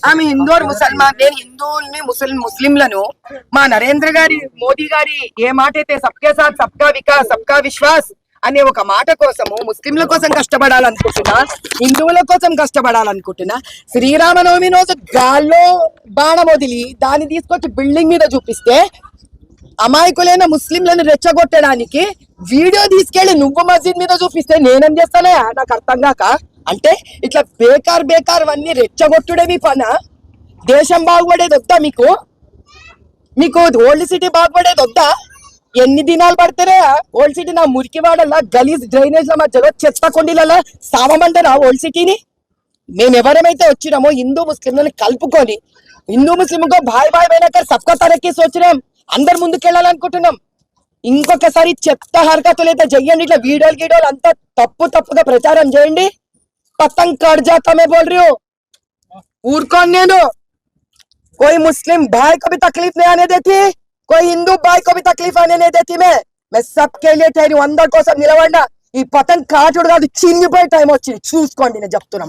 ఆమె హిందూ ముసల్మాన్, నేను హిందువుల్ని ముస్లింలను మా నరేంద్ర గారి మోదీ గారి ఏ మాట అయితే సబ్కే సాత్ సబ్కా వికాస్ సబ్కా విశ్వాస్ అనే ఒక మాట కోసము ముస్లింల కోసం కష్టపడాలనుకుంటున్నా, హిందువుల కోసం కష్టపడాలనుకుంటున్నా. శ్రీరామనవమి రోజు గాల్లో బాణం వదిలి దాన్ని తీసుకొచ్చి బిల్డింగ్ మీద చూపిస్తే అమాయకులైన ముస్లింలను రెచ్చగొట్టడానికి వీడియో తీసుకెళ్లి నువ్వు మస్జిద్ మీద చూపిస్తే నేనేం చేస్తానే నాకు అర్థం కాక. అంటే ఇట్లా బేకార్ అన్ని రెచ్చగొట్టుడే మీ పన. దేశం బాగుపడేది వద్దా మీకు? మీకు ఓల్డ్ సిటీ బాగుపడేది వద్దా? ఎన్ని దినాలు పడతారా ఓల్డ్ సిటీ? నా మురికివాడలా గలీజ్ డ్రైనేజ్ల మధ్యలో చెత్త కొండీలలో సావమంటారా ఓల్డ్ సిటీని? మేము ఎవరమైతే వచ్చినామో హిందూ ముస్లింలని కలుపుకొని హిందూ ముస్లింకో భాయ్ అయినాక సబ్కా తరక్కి సోచినాం, అందరు ముందుకెళ్ళాలనుకుంటున్నాం. ఇంకొకసారి చెత్త హరకతులు అయితే చెయ్యండి, ఇట్లా వీడియోలు అంతా తప్పుగా ప్రచారం చేయండి. पतंग कट जाता मैं बोल रही हूँ, ఊరుకోను నేను. कोई मुस्लिम भाई को भी तकलीफ नहीं आने देती, कोई हिंदू भाई को भी तकलीफ आने नहीं देती. मैं सबके लिए ठहरी हूँ. అందరి కోసం నిలబడినా. ఈ పతంగ్ కాటుడు కాదు, చినిగిపోయే టైం వచ్చింది, చూసుకోండి. నేను చెప్తున్నా.